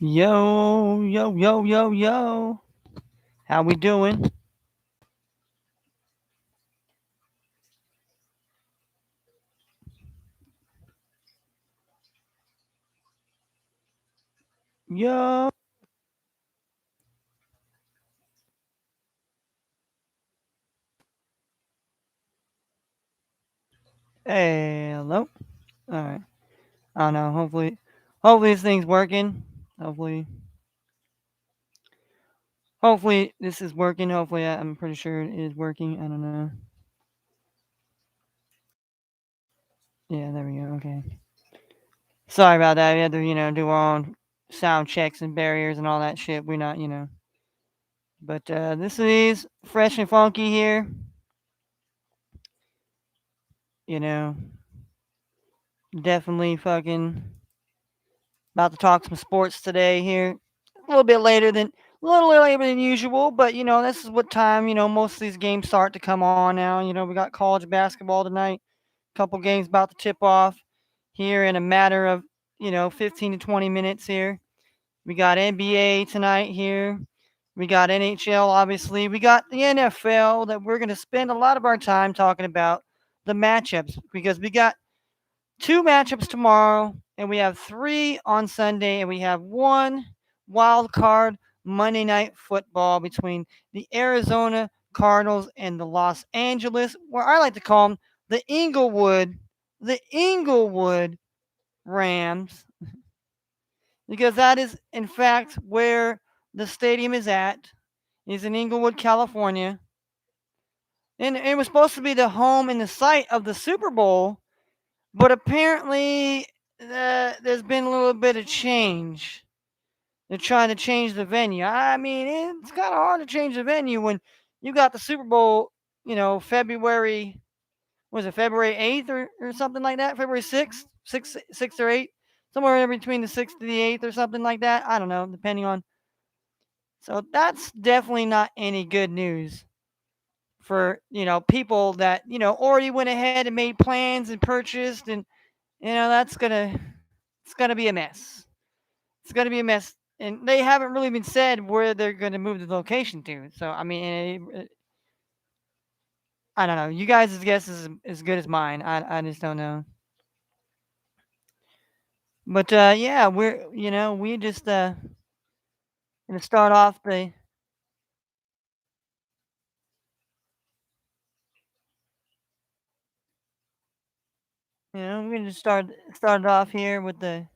Yo, yo, yo, yo, yo. How we doing? Yo. Hey, hello. All right. I don't know. Hopefully this thing's working. Hopefully, hopefully this is working. Hopefully, I'm pretty sure it is working. I don't know. Yeah, there we go. Okay. Sorry about that. We had to, do our own sound checks and barriers and all that shit. We're not. But this is fresh and funky here. You know, definitely fucking about to talk some sports today here. A little later than usual, but this is what time, most of these games start to come on now. We got college basketball tonight. Couple games about to tip off here in a matter of, 15 to 20 minutes here. We got NBA tonight here. We got NHL, obviously. We got the NFL that we're going to spend a lot of our time talking about the matchups because we got two matchups tomorrow, and we have three on Sunday, and we have one wild card Monday night football between the Arizona Cardinals and the Los Angeles, where I like to call them the Inglewood Rams, because that is in fact where the stadium is at. Is in Inglewood, California, and it was supposed to be the home and the site of the Super Bowl. But apparently, there's been a little bit of change. They're trying to change the venue. I mean, it's kind of hard to change the venue when you got the Super Bowl, February, was it February 8th or something like that? February 6th or 8th? Somewhere in between the 6th to the 8th or something like that. I don't know, depending on. So that's definitely not any good news for, people that, already went ahead and made plans and purchased, and that's it's gonna be a mess. It's gonna be a mess, and they haven't really been said where they're gonna move the location to. So I mean, I don't know. You guys' guess is as good as mine. I just don't know. But yeah, we just gonna start off the we're gonna just start it off here with the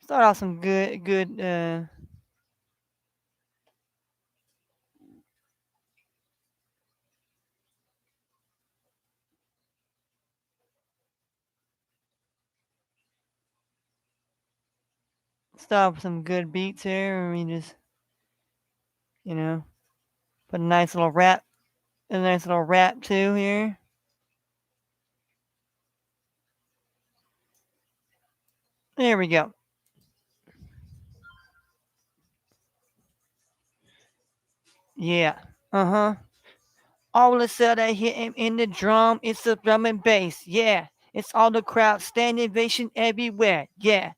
start off some good start with some good beats here. I mean, just you know put a nice little rap too here. There we go. Yeah. Uh huh. All of a sudden, I hear him in the drum. It's the drum and bass. Yeah. It's all the crowd standing ovation everywhere. Yeah.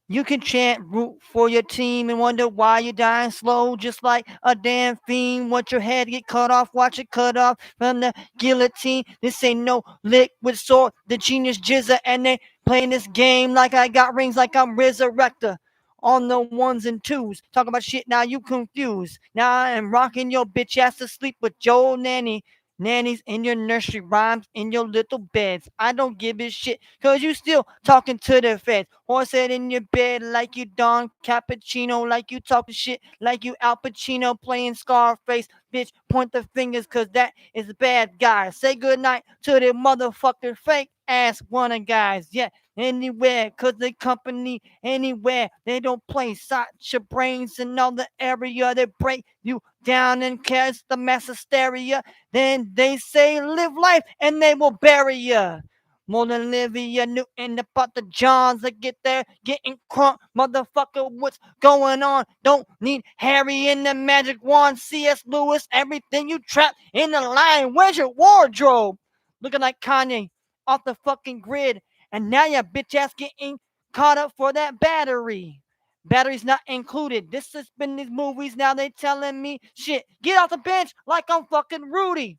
You can chant, root for your team, and wonder why you're dying slow, just like a damn fiend. Want your head get cut off, watch it cut off from the guillotine. This ain't no liquid sword, the genius jizzer, and they playing this game like I got rings, like I'm resurrector. On the ones and twos, talking about shit. Now you confused. Now I am rocking your bitch ass to sleep with Joe Nanny. Nannies in your nursery, rhymes in your little beds. I don't give a shit, cause you still talking to the feds. Horse head in your bed like you Don Cappuccino, like you talking shit, like you Al Pacino playing Scarface. Bitch, point the fingers, cause that is a bad guy. Say goodnight to the motherfucker fake ass one of guys. Yeah, anywhere, cause the company anywhere. They don't play such your brains in all the area. They break you down and cast the mass hysteria. Then they say live life and they will bury you. More than Olivia Newton about the Johns that get there getting crunk. Motherfucker, what's going on? Don't need Harry in the magic wand. C.S. Lewis, everything you trapped in the line. Where's your wardrobe? Looking like Kanye off the fucking grid. And now your bitch ass getting caught up for that battery. Batteries not included. This has been these movies. Now they telling me shit. Get off the bench like I'm fucking Rudy.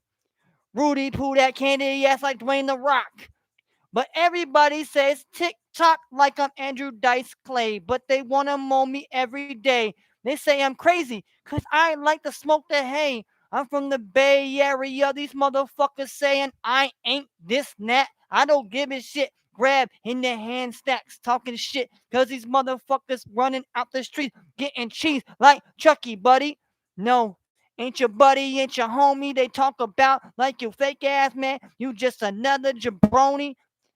Rudy Poo that candy ass like Dwayne the Rock. But everybody says TikTok like I'm Andrew Dice Clay. But they wanna mow me every day. They say I'm crazy because I like to smoke the hay. I'm from the Bay Area. These motherfuckers saying I ain't this and that. I don't give a shit. Grab in their hand stacks, talking shit, cause these motherfuckers running out the street, getting cheese like Chucky, buddy. No, ain't your buddy, ain't your homie. They talk about like you fake ass man. You just another jabroni,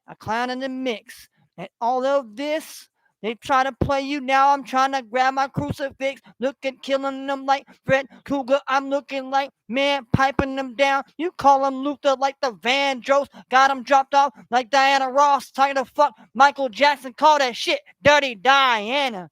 a clown in the mix. And all of this, they try to play you now. I'm trying to grab my crucifix, looking, killing them like Fred Cougar. I'm looking like man, piping them down. You call them Luther like the Vandross. Got them dropped off like Diana Ross. Trying to fuck Michael Jackson. Call that shit Dirty Diana.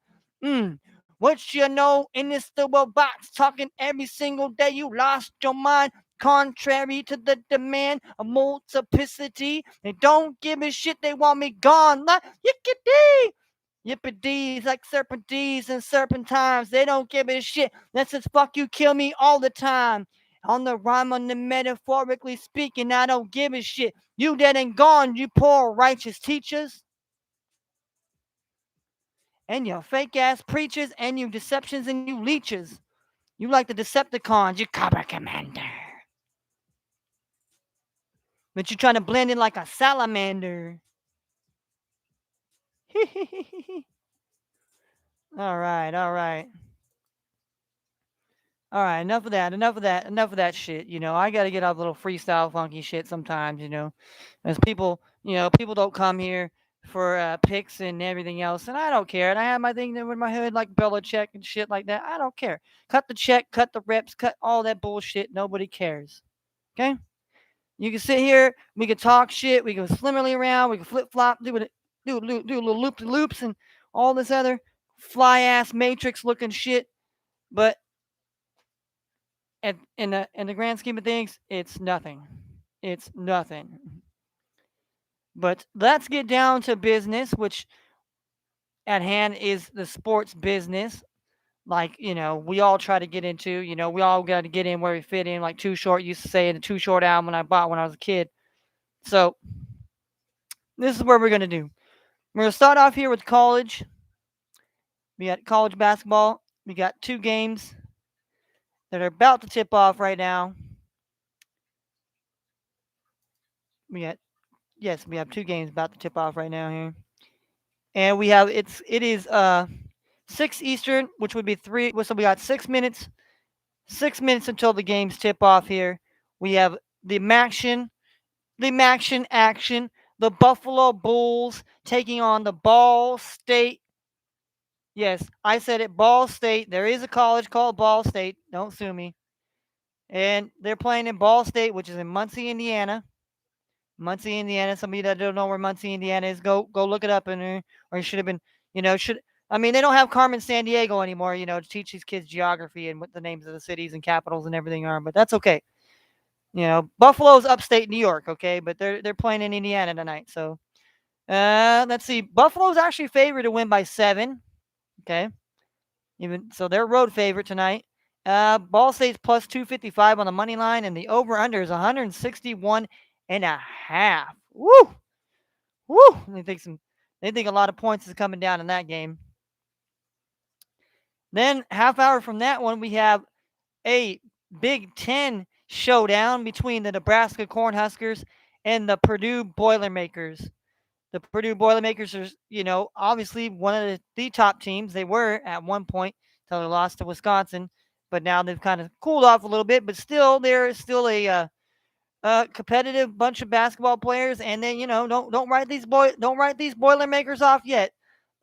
What you know in this stupid box? Talking every single day. You lost your mind. Contrary to the demand of multiplicity, they don't give a shit. They want me gone like yippee yippidees like serpentines and serpentines. They don't give a shit. That's just fuck you, kill me all the time. On the rhyme, on the metaphorically speaking, I don't give a shit. You dead and gone, you poor righteous teachers. And your fake ass preachers and you deceptions and you leeches. You like the Decepticons, you Cobra Commander. But you're trying to blend in like a salamander. All right, all right. All right, enough of that. Enough of that. Enough of that shit. I got to get off a little freestyle funky shit sometimes, as people, people don't come here for picks and everything else, and I don't care. And I have my thing there with my hood like Belichick and shit like that. I don't care. Cut the check, cut the reps, cut all that bullshit. Nobody cares. Okay? You can sit here, we can talk shit, we can slimmerly around, we can flip flop, do little loop loops and all this other fly ass matrix looking shit. But in the grand scheme of things, it's nothing. It's nothing. But let's get down to business, which at hand is the sports business. Like, we all try to get into, we all got to get in where we fit in, like Too Short used to say in the Too Short album when I bought when I was a kid. So, this is what we're going to do. We're going to start off here with college. We got college basketball. We got two games that are about to tip off right now. We have two games about to tip off right now here. And it is 6 Eastern, which would be 3. So we got 6 minutes. 6 minutes until the games tip off here. We have the Maction action. The Buffalo Bulls taking on the Ball State. Yes, I said it, Ball State. There is a college called Ball State. Don't sue me. And they're playing in Ball State, which is in Muncie, Indiana. Muncie, Indiana. Some of you that don't know where Muncie, Indiana is, go look it up in there. Or you should have been, they don't have Carmen San Diego anymore, to teach these kids geography and what the names of the cities and capitals and everything are, but that's okay. Buffalo's upstate New York, okay, but they're playing in Indiana tonight. So let's see. Buffalo's actually favored to win by 7. Okay. Even so, they're road favorite tonight. Ball State's plus 255 on the money line, and the over-under is 161 and a half. Woo! Woo! They think a lot of points is coming down in that game. Then half hour from that one, we have a Big Ten showdown between the Nebraska Cornhuskers and the Purdue Boilermakers. The Purdue Boilermakers are, obviously one of the top teams. They were at one point until they lost to Wisconsin, but now they've kind of cooled off a little bit. But still, they're still a competitive bunch of basketball players. And then don't write these Boilermakers off yet.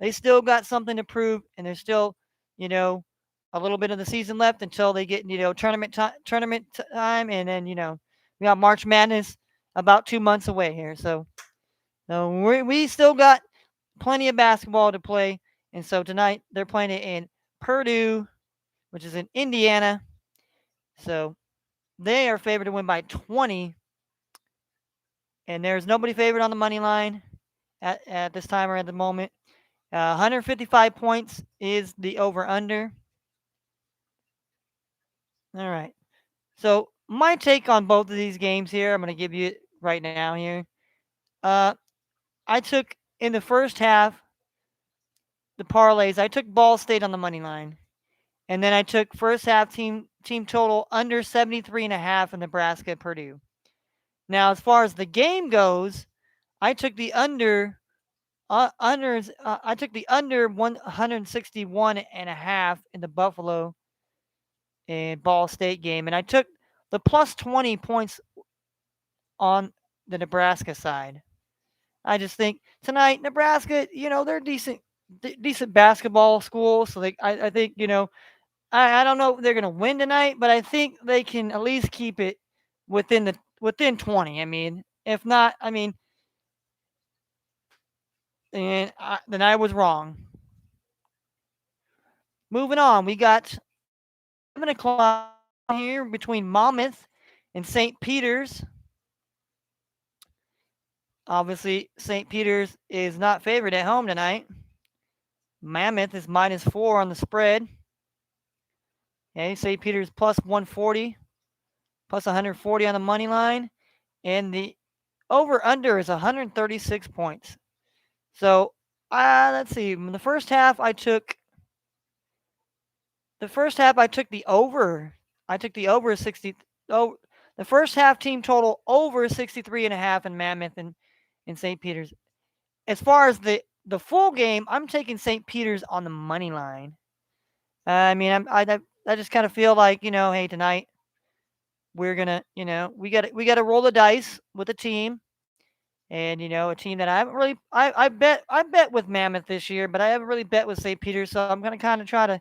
They still got something to prove, and there's still a little bit of the season left until they get tournament time, and then we got March Madness about 2 months away here. So we still got plenty of basketball to play. And so tonight they're playing it in Purdue, which is in Indiana. So they are favored to win by 20. And there's nobody favored on the money line. at this time or at the moment. 155 points is the over under. All right. So my take on both of these games here, I'm going to give you it right now here. Uh, I took in the first half the parlays. I took Ball State on the money line, and then I took first half team total under 73.5 in Nebraska Purdue. Now, as far as the game goes, I took the I took the under 161.5 in the Buffalo and Ball State game, and I took the plus 20 points on the Nebraska side. I just think tonight Nebraska, they're decent basketball school, so I think I don't know if they're gonna win tonight, but I think they can at least keep it within 20. I mean, if not, I mean, then I was wrong. Moving on, we got 7 o'clock here between Monmouth and St. Peter's. Obviously, St. Peter's is not favored at home tonight. Mammoth is -4 on the spread. Okay, St. Peter's plus 140, plus 140 on the money line, and the over under is 136 points. So, let's see. In the first half I took the over. I took the over 60. Oh, the first half team total over 63.5 in Mammoth and in St. Peter's. As far as the full game, I'm taking St. Peter's on the money line. I mean, I just kind of feel like hey, tonight we're gonna we got to roll the dice with a team, and a team that I haven't really I bet with Mammoth this year, but I haven't really bet with St. Peter's, so I'm gonna kind of try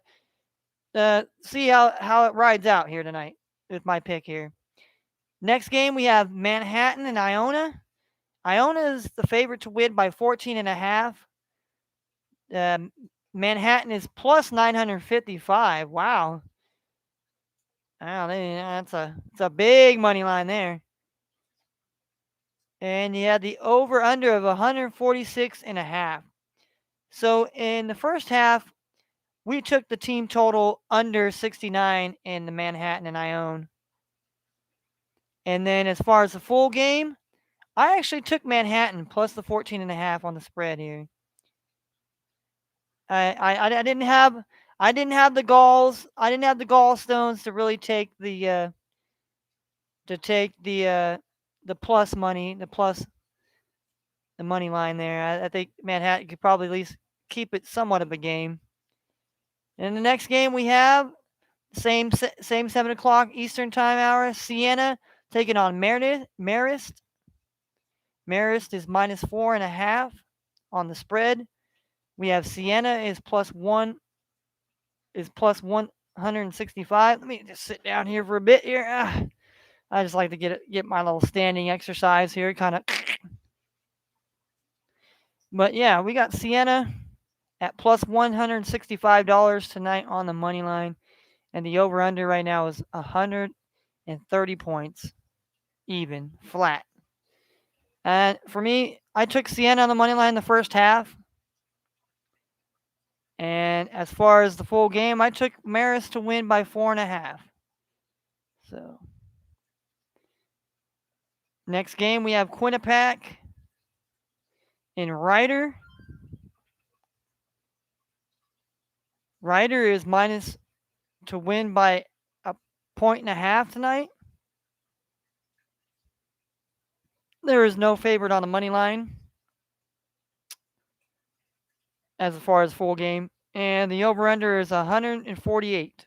to see how it rides out here tonight with my pick here. Next game we have Manhattan and Iona. Iona is the favorite to win by 14.5. Um, Manhattan is plus 955. Wow. Wow, that's a big money line there. And you had the over under of 146.5. So in the first half, we took the team total under 69 in the Manhattan and Ione. And then as far as the full game, I actually took Manhattan plus the 14.5 on the spread here. I didn't have the gallstones to really take the plus money, the money line there. I think Manhattan could probably at least keep it somewhat of a game. And the next game we have same 7 o'clock Eastern time hour. Siena taking on Marist. Marist is -4.5 on the spread. We have Siena is plus 165. Let me just sit down here for a bit here. I just like to get my little standing exercise here, kind of. But yeah, we got Siena at plus $165 tonight on the money line, and the over under right now is 130 points, even flat. And for me, I took Siena on the money line the first half. And as far as the full game, I took Marist to win by 4.5. So next game we have Quinnipiac in Ryder. Ryder is minus to win by 1.5 tonight. There is no favorite on the money line as far as full game. And the over-under is 148.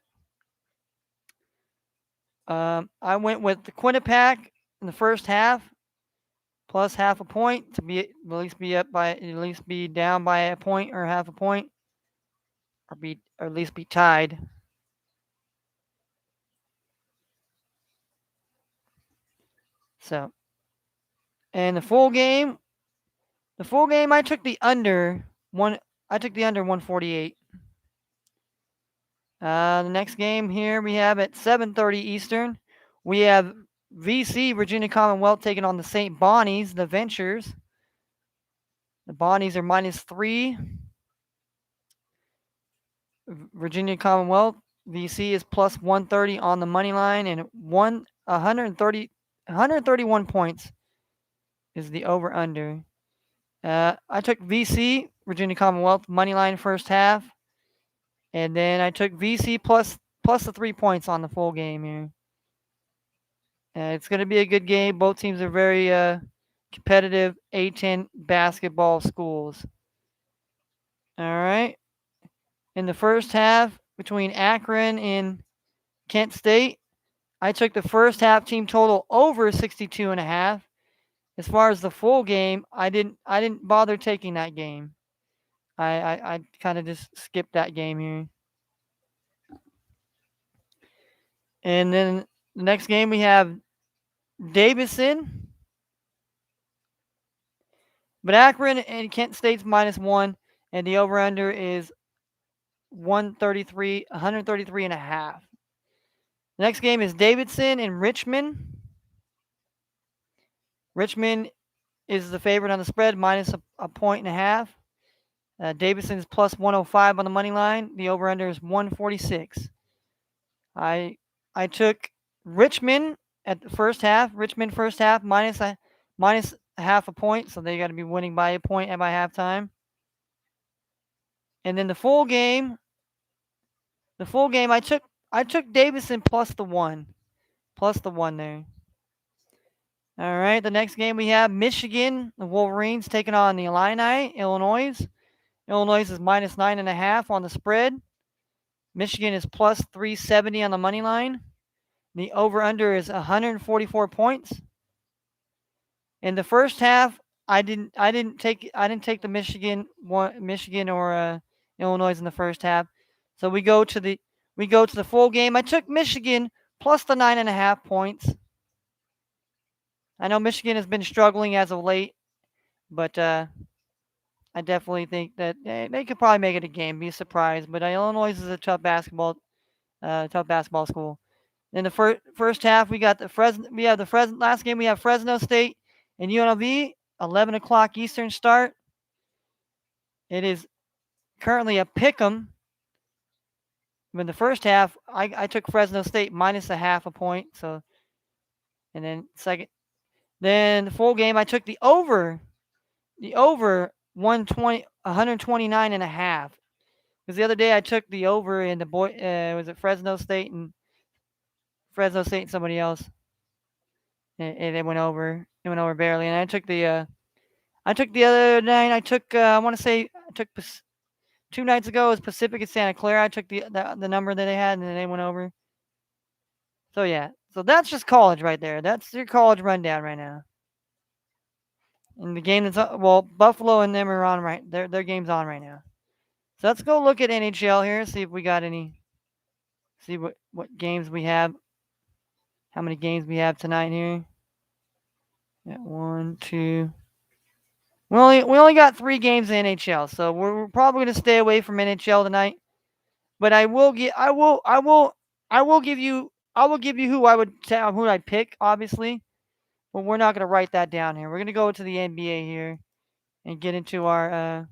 I went with the Quinnipiac in the first half, plus half a point to at least be down by a point or half a point, or at least be tied. So, and the full game, I took the under 148. The next game here we have at 7:30 Eastern. We have VC Virginia Commonwealth taking on the St. Bonnie's, the Ventures. The Bonnies are -3. Virginia Commonwealth VC is plus 130 on the money line, and 131 points is the over under. I took VC Virginia Commonwealth money line first half, and then I took VC plus the 3 points on the full game here. It's going to be a good game. Both teams are very competitive A10 basketball schools. All right. In the first half between Akron and Kent State, I took the first half team total over 62.5. As far as the full game, I didn't bother taking that game. I kind of just skipped that game here. And then the next game we have Davidson, but Akron and Kent State's -1, and the over under is 133 and a half. The next game is Davidson and Richmond. Richmond is the favorite on the spread, minus a point and a half. Davidson is plus 105 on the money line. The over under is 146. I took Richmond at the first half. Richmond first half minus a half a point, so they got to be winning by a point by halftime. And then the full game I took Davidson plus the 1 there. All right, the next game we have Michigan, the Wolverines taking on the Illini, Illinois. Illinois is minus 9.5 on the spread. Michigan is plus 370 on the money line. The over/under is 144 points. In the first half, I didn't take the Michigan or Illinois in the first half. So we go to the full game. I took Michigan plus the 9.5 points. I know Michigan has been struggling as of late, but I definitely think that they could probably make it a game. Be surprised, but Illinois is a tough basketball school. In the first half, we got the Fresno. We have the Fresno. Last game we have Fresno State and UNLV, 11 o'clock Eastern start. It is currently a pick'em. In the first half, I took Fresno State minus a half a point. So, and then the full game, I took the over 129 and a half. Because the other day I took the over in the was it Fresno State and somebody else, and it went over. It went over barely. And I took the other night. I want to say I took 2 nights ago. It was Pacific and Santa Clara. I took the number that they had, and then they went over. So yeah, so that's just college right there. That's your college rundown right now. And the game that's Buffalo and them are on right. Their game's on right now. So let's go look at NHL here. See if we got any. See what games we have. How many games we have tonight here? Yeah, 1, 2. We only got 3 games in NHL, so we're probably gonna stay away from NHL tonight. But I will give you who I'd pick, obviously. But we're not gonna write that down here. We're gonna go to the NBA here and get into our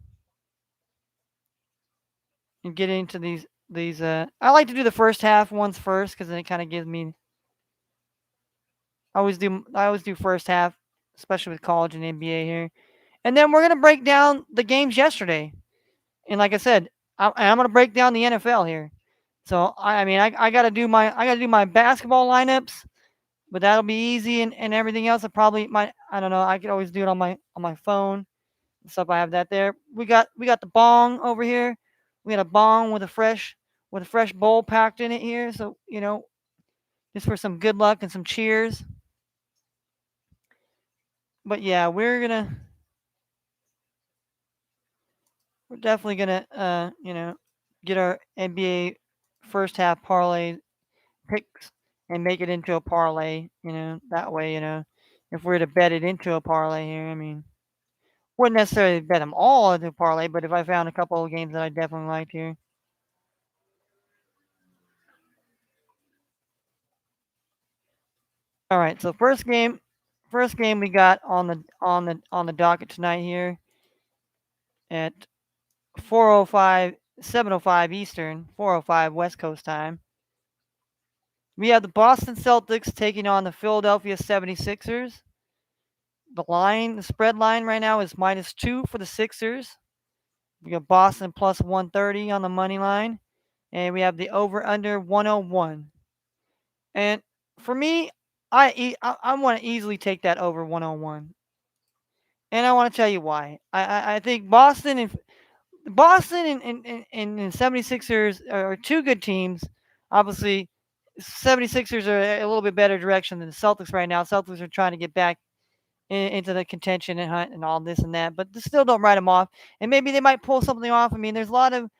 these. I like to do the first half ones first because then it kind of gives me. I always do first half, especially with college and NBA here, and then we're gonna break down the games yesterday. And like I said, I'm gonna break down the NFL here. So I gotta do my basketball lineups, but that'll be easy and everything else. I don't know. I could always do it on my phone and stuff. I have that there. We got the bong over here. We got a bong with a fresh bowl packed in it here. So just for some good luck and some cheers. But yeah, we're definitely gonna get our NBA first half parlay picks and make it into a parlay. That way, if we're to bet it into a parlay here, wouldn't necessarily bet them all into a parlay, but if I found a couple of games that I definitely liked here. All right, so first game we got on the docket tonight here at 4:05, 7:05 Eastern, 4:05 West Coast time. We have the Boston Celtics taking on the Philadelphia 76ers. The spread line right now is -2 for the Sixers. We got Boston plus 130 on the money line. And we have the over under 101. And for me, I want to easily take that over 101. And I want to tell you why. I think Boston and 76ers are two good teams. Obviously, 76ers are a little bit better direction than the Celtics right now. Celtics are trying to get back into the contention and hunt and all this and that, but they still don't write them off. And maybe they might pull something off. I mean, there's a lot of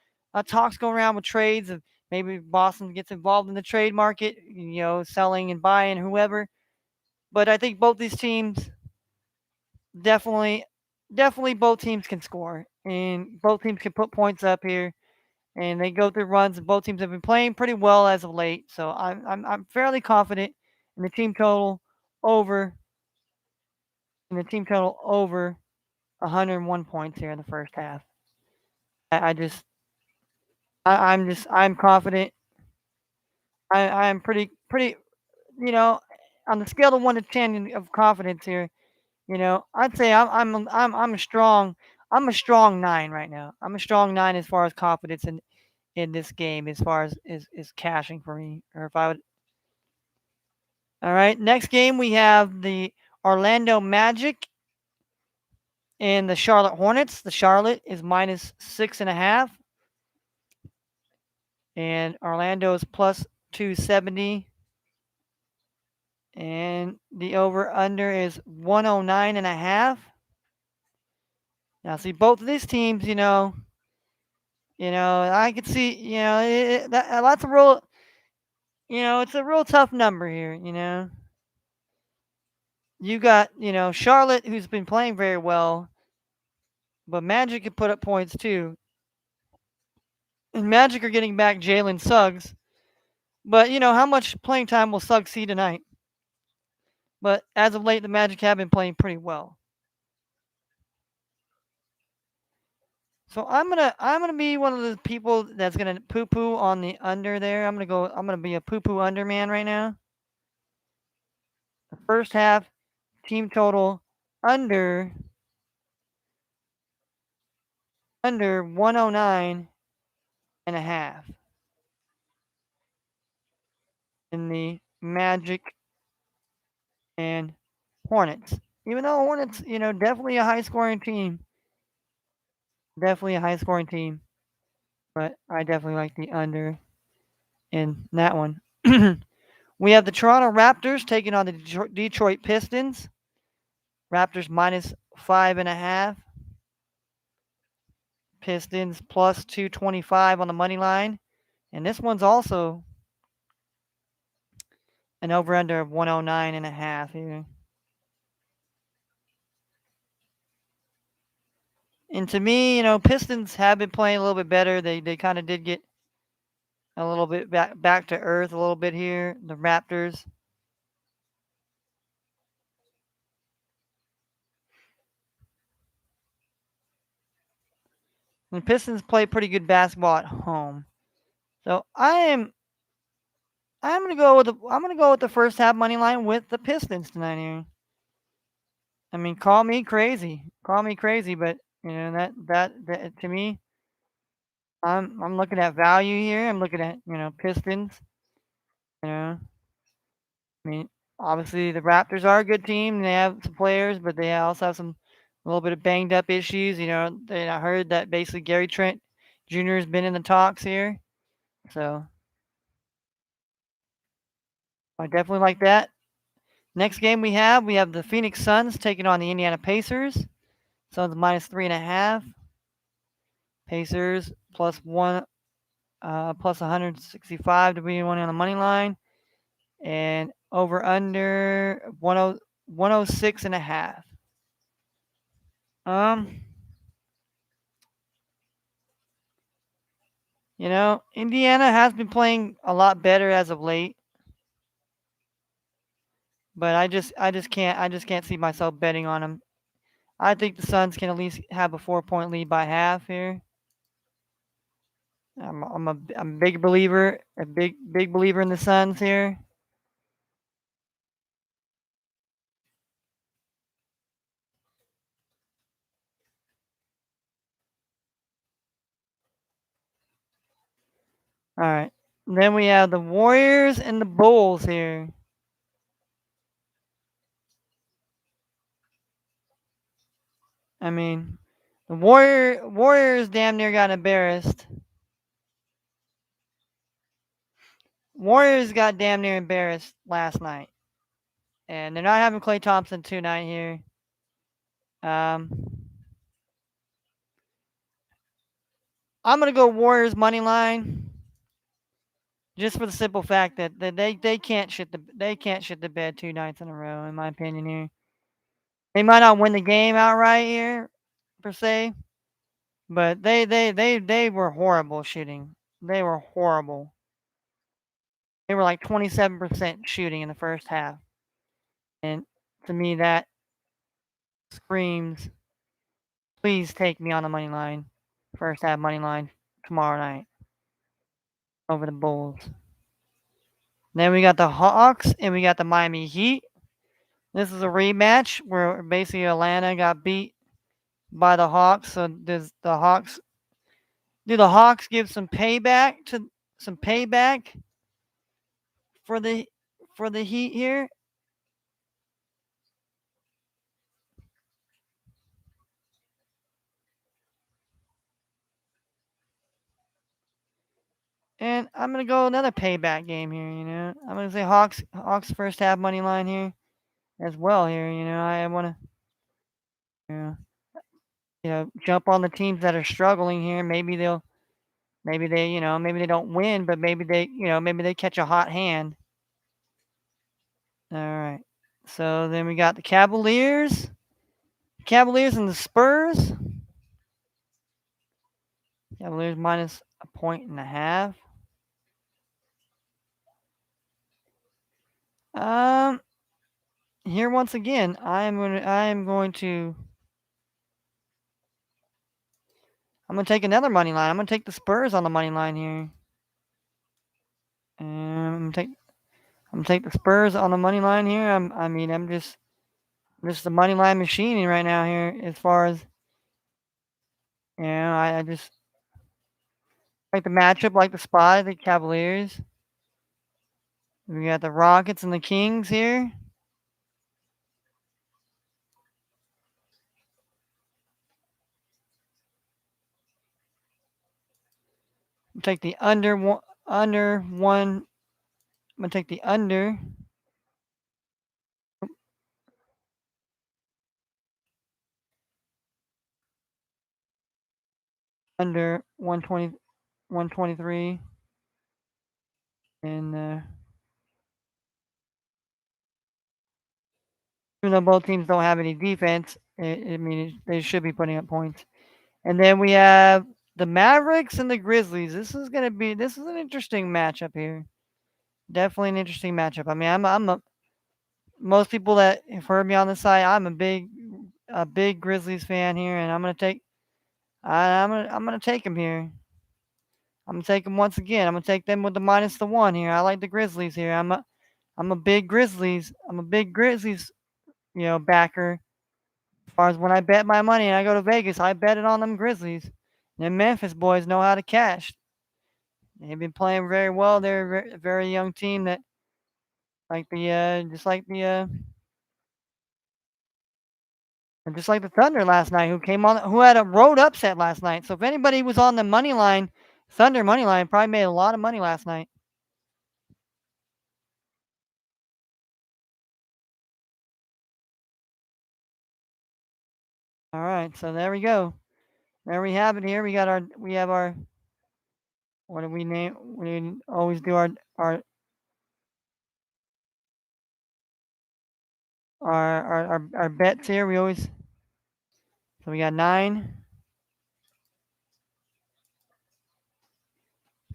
talks going around with trades of maybe Boston gets involved in the trade market, selling and buying whoever. But I think both these teams definitely, definitely both teams can score and both teams can put points up here. And they go through runs, and both teams have been playing pretty well as of late. So I'm fairly confident in the team total over in the team total over 101 points here in the first half. I just I'm confident. I'm pretty on the scale of 1 to 10 of confidence here. I'd say I'm a strong 9 right now. I'm a strong 9 as far as confidence in this game as far as is cashing for me, or if I would. All right, next game we have the Orlando Magic and the Charlotte Hornets. The Charlotte is -6.5. And Orlando is plus 270. And the over under is 109.5. Now, see, both of these teams, I could see, that's a real, it's a real tough number here. You got, Charlotte, who's been playing very well, but Magic could put up points too. And Magic are getting back Jalen Suggs. But, how much playing time will Suggs see tonight? But as of late, the Magic have been playing pretty well. So I'm gonna be one of the people that's gonna poo poo on the under there. I'm gonna be a poo poo under man right now. The first half team total under 109.5 in the Magic and Hornets. Even though Hornets, definitely a high scoring team. Definitely a high scoring team. But I definitely like the under in that one. We have the Toronto Raptors taking on the Detroit Pistons. Raptors -5.5. Pistons plus 225 on the money line. And this one's also an over under of 109.5 here. And to me, Pistons have been playing a little bit better. They kind of did get a little bit back to earth a little bit here. The Raptors. The Pistons play pretty good basketball at home. So I'm gonna go with the first half money line with the Pistons tonight here. I mean, call me crazy, but that to me, I'm looking at value here. I'm looking at Pistons. You know, I mean, obviously the Raptors are a good team. They have some players, but they also have some a little bit of banged up issues. I heard that basically Gary Trent Jr. has been in the talks here, so I definitely like that. Next game we have the Phoenix Suns taking on the Indiana Pacers. Suns -3.5. Pacers plus 165 to be one on the money line, and over under 106.5. Um, Indiana has been playing a lot better as of late, but I just can't see myself betting on them. I think the Suns can at least have a 4-point lead by half here. I'm a big believer, a big believer in the Suns here. All right. Then we have the Warriors and the Bulls here. I mean, the Warriors damn near got embarrassed. Warriors got damn near embarrassed last night, and they're not having Klay Thompson tonight here. Um, I'm gonna go Warriors money line, just for the simple fact that they can't shit the bed 2 nights in a row, in my opinion here. They might not win the game outright here, per se, but they were horrible shooting. They were horrible. They were like 27% shooting in the first half, and to me that screams, please take me on the money line, first half money line tomorrow night over the Bulls. Then we got the Hawks and we got the Miami Heat. This is a rematch where basically Atlanta got beat by the Hawks. So does the Hawks do the Hawks give some payback for the Heat here? And I'm gonna go another payback game here. I'm gonna say Hawks first half money line here as well. Here, I wanna you know, jump on the teams that are struggling here. Maybe they don't win, but maybe they catch a hot hand. All right. So then we got the Cavaliers and the Spurs. Cavaliers minus a point and a half. Um, Here once again, I'm gonna take another money line. I'm gonna take the Spurs on the money line here. I'm gonna take the Spurs on the money line here. I'm just the money line machine right now here. As far as I just like the matchup, like the spot, the Cavaliers. We got the Rockets and the Kings here. Take the under one. I'm gonna take the under 120, 123, and even though both teams don't have any defense, they should be putting up points. And then we have the Mavericks and the Grizzlies. This is an interesting matchup here. Definitely an interesting matchup. I mean, most people that have heard me on the site, I'm a big Grizzlies fan here, and I'm gonna take them here. I'm gonna take them once again. I'm gonna take them with the minus the one here. I like the Grizzlies here. I'm a big Grizzlies. I'm a big Grizzlies, backer. As far as when I bet my money and I go to Vegas, I bet it on them Grizzlies. And the Memphis boys know how to cash. They've been playing very well. They're a very young team that like the just like the just like the Thunder last night, who had a road upset last night. So if anybody was on the money line, Thunder money line, probably made a lot of money last night. All right, so there we go. There we have it. Here we have our what do we name? We always do our bets here. So we got 9.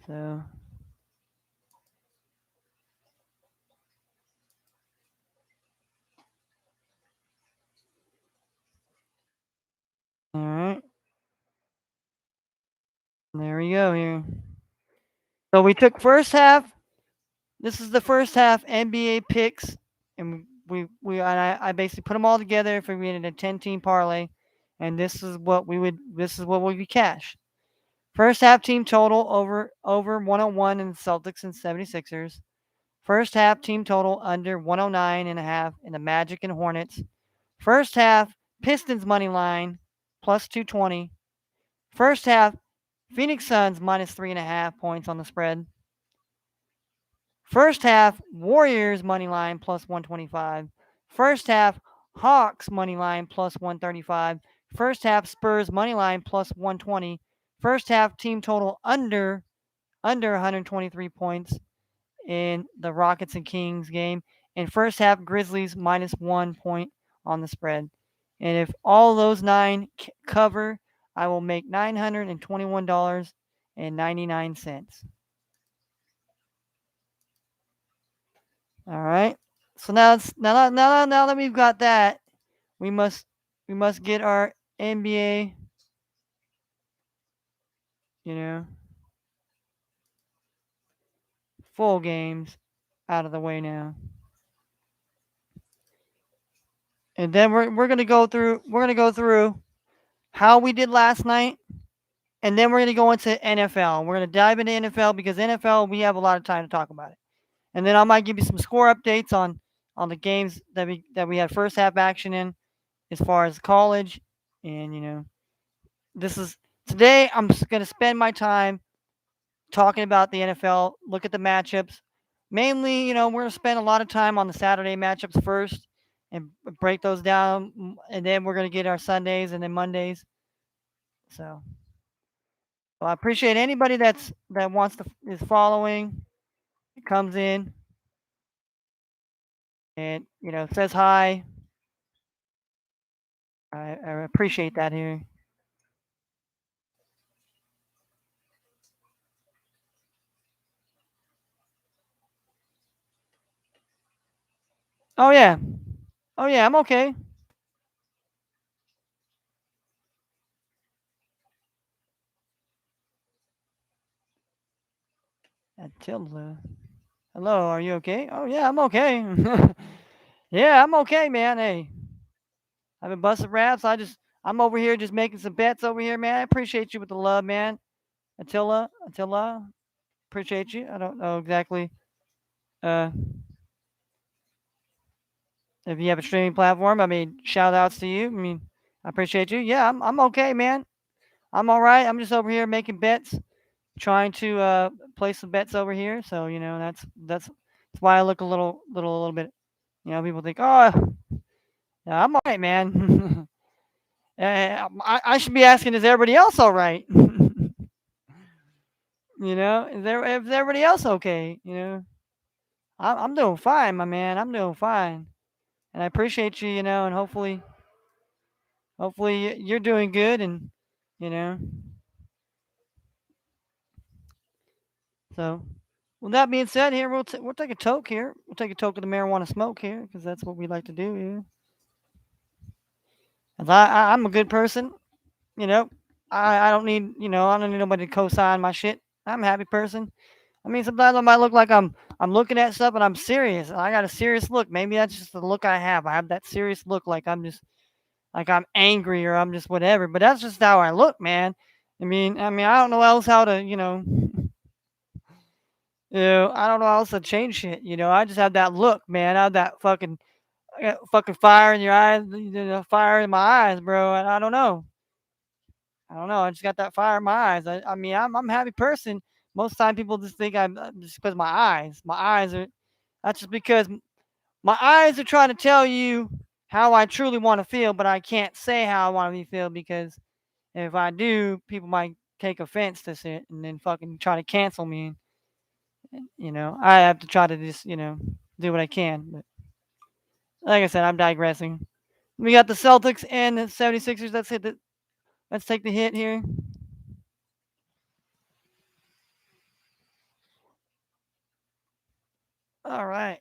So Here we go. Here. So we took first half. This is the first half NBA picks, and I basically put them all together if we needed a 10-team parlay, and this is what we would cash. First half team total over 101 in the Celtics and 76ers. First half team total under 109 and a half in the Magic and Hornets. First half Pistons money line plus 220. First half Phoenix Suns minus 3.5 points on the spread. First half Warriors money line plus 125. First half Hawks money line plus 135. First half Spurs money line plus 120. First half team total under 123 points in the Rockets and Kings game. And first half Grizzlies minus 1 point on the spread. And if all those nine cover, I will make $921.99. All right. So now that we've got that, we must get our NBA, you know, full games out of the way now. And then we're gonna go through how we did last night, and then we're gonna go into NFL. We're gonna dive into NFL because NFL we have a lot of time to talk about it. And then I might give you some score updates on the games that we had first half action in, as far as college, and this is today. I'm just gonna spend my time talking about the NFL. Look at the matchups. Mainly, we're gonna spend a lot of time on the Saturday matchups first and break those down, and then we're gonna get our Sundays and then Mondays. So, well, I appreciate anybody that wants to is following, comes in, and says hi. I appreciate that here. Oh yeah, oh yeah, I'm okay. Attila, hello, are you okay? Oh yeah, I'm okay. Yeah, I'm okay, man. Hey, I've been busting raps. I'm over here just making some bets over here, man. I appreciate you with the love, man. Attila, appreciate you. I don't know exactly uh if you have a streaming platform. I mean, shout outs to you. I mean, I appreciate you. Yeah, I'm okay, man. I'm all right. I'm just over here making bets, trying to place some bets over here. So that's why I look a little bit. People think, oh, yeah, I'm all right, man. I should be asking, is everybody else all right? Is everybody else okay? I'm doing fine, my man. I'm doing fine, and I appreciate you. And hopefully you're doing good, and you know. So, with that being said, here we'll take a toke here. We'll take a toke of the marijuana smoke here because that's what we like to do here. 'Cause I'm a good person. You know, I don't need I don't need nobody to co-sign my shit. I'm a happy person. I mean, sometimes I might look like I'm looking at stuff, and I'm serious. I got a serious look. Maybe that's just the look I have. I have that serious look, like I'm angry or I'm just whatever. But that's just how I look, man. I mean, I don't know else how to, I don't know how else to change shit. I just have that look, man. I have that fucking fire in your eyes, fire in my eyes, bro. And I don't know. I don't know. I just got that fire in my eyes. I mean, I'm a happy person. Most time people just think I'm just because my eyes. My eyes are. That's just because my eyes are trying to tell you how I truly want to feel, but I can't say how I want to be feel because if I do, people might take offense to it and then fucking try to cancel me. I have to try to just do what I can. But like I said, I'm digressing. We got the Celtics and the 76ers. Let's take the hit here. All right.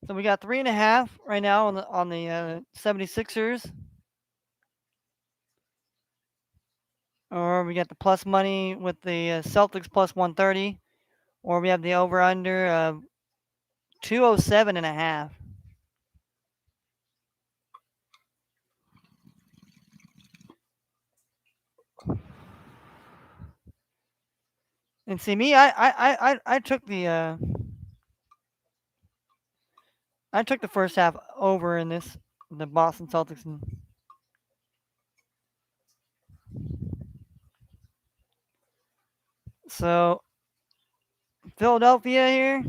So we got 3.5 right now on the 76ers. Or we got the plus money with the Celtics plus 130. Or we have the over under of 207.5. And see me, I took the first half over in this the Boston Celtics. And so Philadelphia here.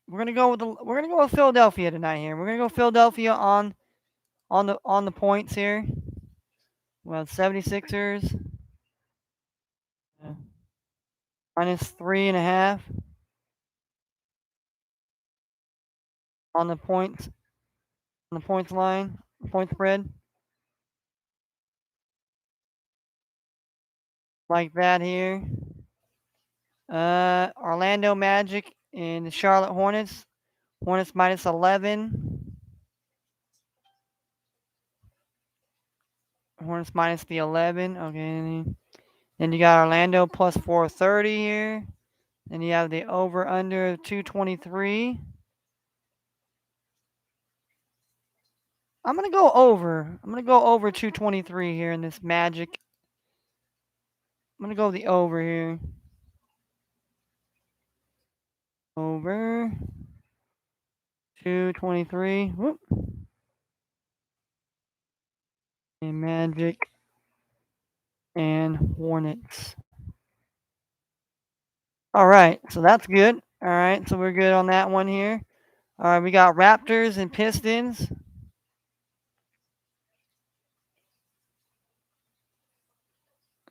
We're gonna go with Philadelphia tonight here. We're gonna go Philadelphia on the points here. Well, 76ers uh, minus 3.5 on the points line, point spread, like that here. Orlando Magic and the Charlotte Hornets. Hornets minus 11. Hornets minus the 11. Okay. Then you got Orlando plus 430 here. Then you have the over under 223. I'm gonna go over. I'm gonna go over 223 here in this Magic. I'm gonna go the over here. Over 223. Whoop. And Magic and Hornets. All right, so that's good. All right, so we're good on that one here. All right, we got Raptors and Pistons.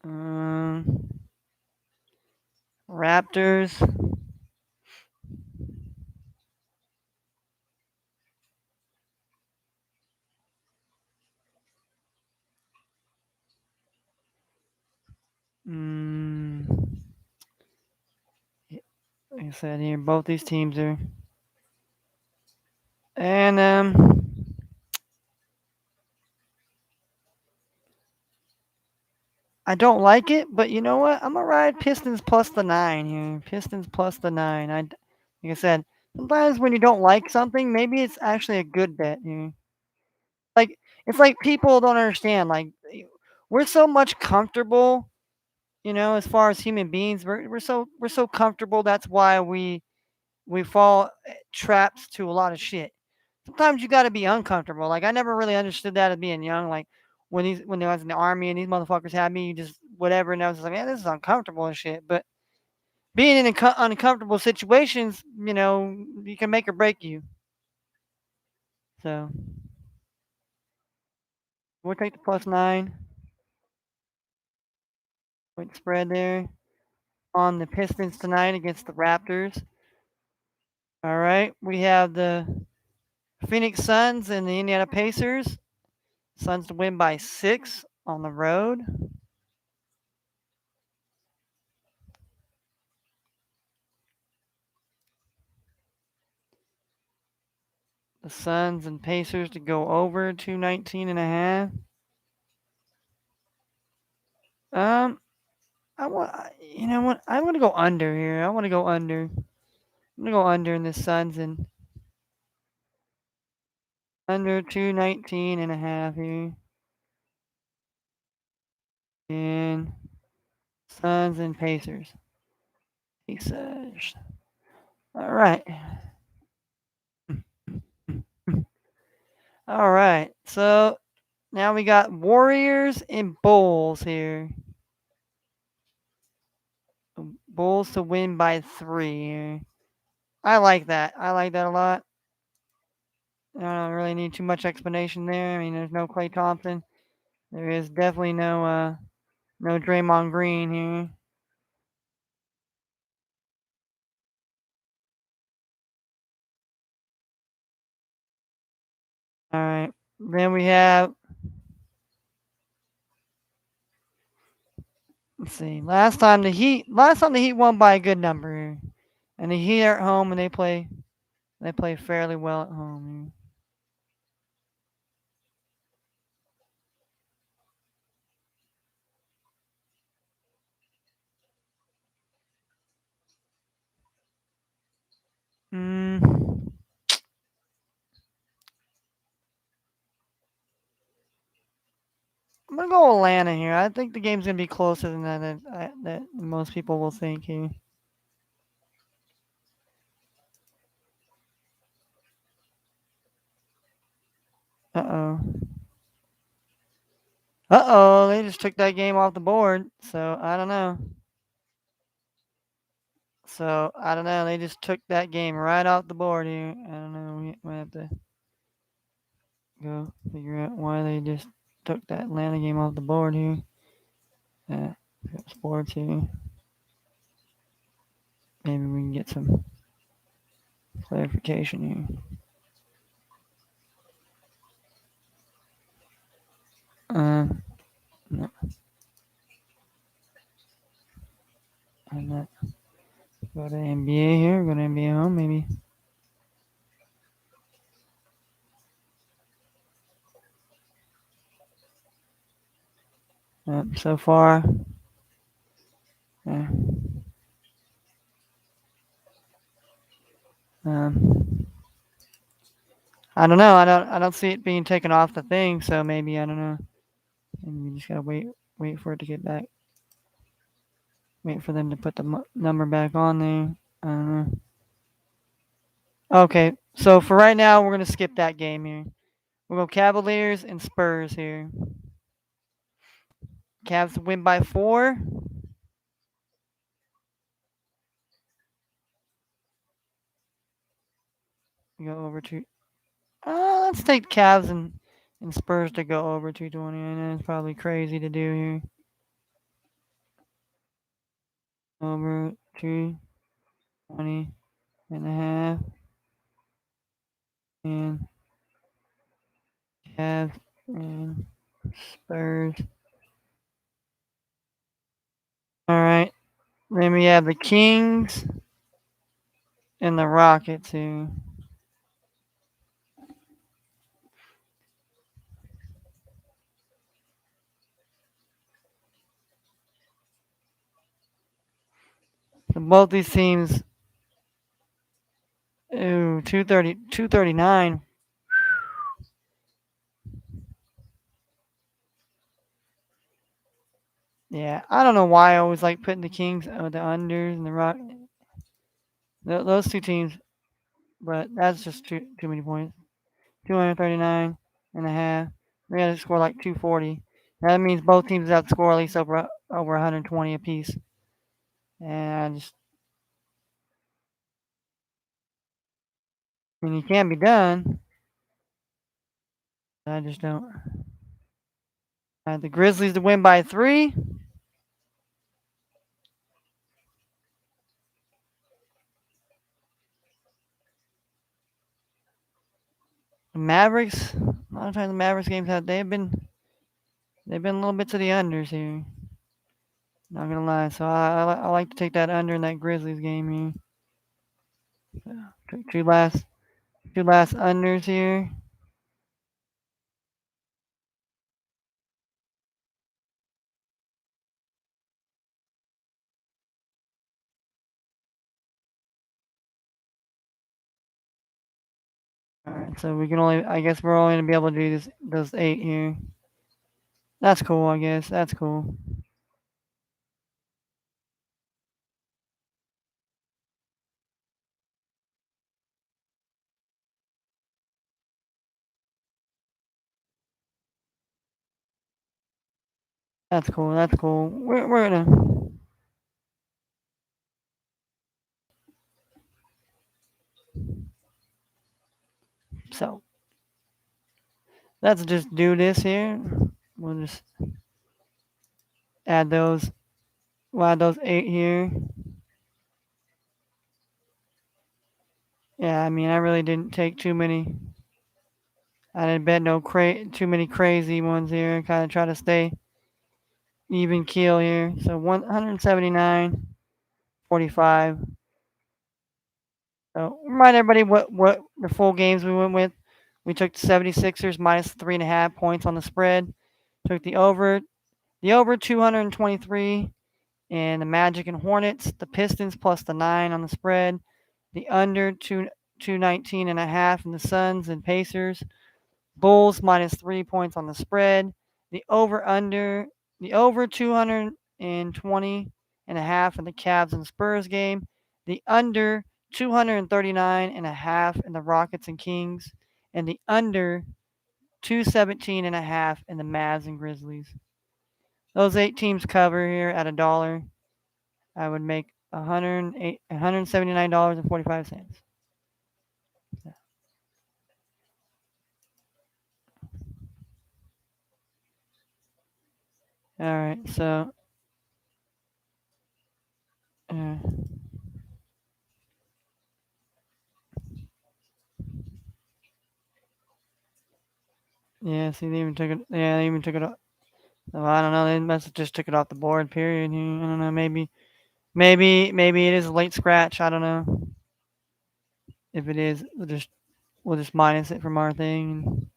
Um, Raptors. Mm, like I said here, both these teams are. And I don't like it, but you know what? I'm gonna ride Pistons plus the 9 here. Pistons plus the 9. Like I said, sometimes when you don't like something, maybe it's actually a good bet here. Like it's like people don't understand. Like we're so much comfortable, as far as human beings, we're so comfortable. That's why we fall traps to a lot of shit. Sometimes you got to be uncomfortable. Like I never really understood that as being young. Like when I was in the army and these motherfuckers had me just whatever, and I was just like, man, this is uncomfortable and shit. But being in uncomfortable situations, you can make or break you. So we'll take the plus 9 point spread there on the Pistons tonight against the Raptors. All right, we have the Phoenix Suns and the Indiana Pacers. Suns to win by 6 on the road. The Suns and Pacers to go over 219.5. Um, I want. You know what? I want to go under here. I want to go under. I'm gonna go under in the Suns and under 219.5 here. And Suns and Pacers. Pacers. All right. All right. So now we got Warriors and Bulls here. Bulls to win by 3 here. I like that. I like that a lot. I don't really need too much explanation there. I mean, there's no Klay Thompson. There is definitely no Draymond Green here. All right. Let's see. Last time the Heat won by a good number here. And the Heat are at home and they play fairly well at home. Mm, I'm gonna go Atlanta here. I think the game's gonna be closer than that most people will think here. Uh oh. Uh oh. They just took that game off the board. So I don't know. They just took that game right off the board here. I don't know. We might have to go figure out why they just took that Atlanta game off the board here. Uh, Sports here. Maybe we can get some clarification here. No, I'm not. Go to NBA here. Go to NBA home, maybe. So far, uh, um, I don't know. I don't see it being taken off the thing. So maybe I don't know. Maybe we just gotta wait for it to get back. Wait for them to put the number back on there. I don't know. Okay, so for right now, we're gonna skip that game here. We'll go Cavaliers and Spurs here. Cavs win by 4. We go over to. Let's take Cavs and Spurs to go over 220. I know it's probably crazy to do here. Over 220 and a half. And Cavs and Spurs. All right. Then we have the Kings and the Rockets here. So both these teams. Ooh, 239. Yeah, I don't know why I always like putting the Kings, the unders, and the Rock. Those two teams, but that's just too many points. 239 and a half. We got to score like 240. That means both teams have to score at least over 120 apiece. And I mean, it can be done. I just don't. The Grizzlies to win by 3. The Mavericks. A lot of times the Mavericks games they've been a little bit to the unders here. Not gonna lie. So I like to take that under in that Grizzlies game here. So, two last unders here. All right, so I guess we're only gonna be able to do those 8 here. That's cool, I guess. That's cool. That's cool. That's cool. We're gonna. So let's just do this here. We'll just add those. We'll add those 8 here. Yeah, I mean, I really didn't take too many. I didn't bet too many crazy ones here. Kind of try to stay even keel here. So 179.45. So remind everybody what the full games we went with. We took the 76ers minus 3.5 points on the spread. Took the over 223, and the Magic and Hornets, the Pistons plus the 9 on the spread. The under 219.5 in the Suns and Pacers. Bulls minus 3 points on the spread. The over 220.5 in the Cavs and Spurs game. The under 239.5 in the Rockets and Kings, and the under 217.5 in the Mavs and Grizzlies. Those 8 teams cover here at $1. I would make $179.45. All right, so uh, yeah, see, they even took it. Yeah, they even took it off. So I don't know. They must have just took it off the board. Period. I don't know. Maybe it is a late scratch. I don't know. If it is, we'll just minus it from our thing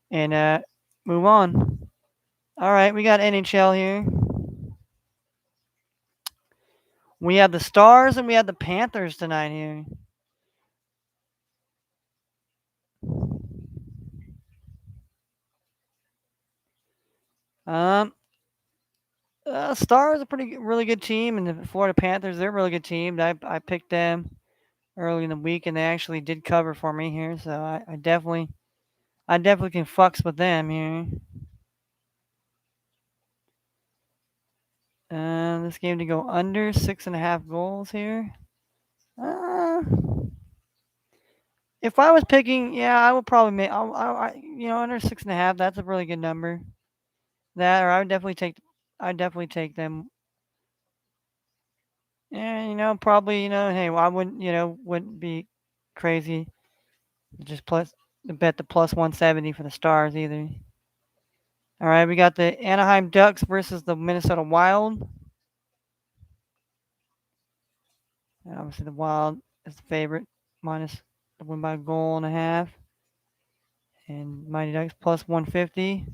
and move on. All right, we got NHL here. We have the Stars and we have the Panthers tonight here. Um, Stars are really good team, and the Florida Panthers, they're a really good team. I picked them early in the week, and they actually did cover for me here. So I definitely can fucks with them here. This game to go under 6.5 goals here. Uh, if I was picking, yeah, I would probably make. Under 6.5. That's a really good number. That, or I would definitely take. I'd definitely take them. Yeah, probably. Hey, well, I wouldn't be crazy to just bet the plus 170 for the Stars either. All right, we got the Anaheim Ducks versus the Minnesota Wild. And obviously, the Wild is the favorite, minus the win by a goal and a half. And Mighty Ducks plus 150.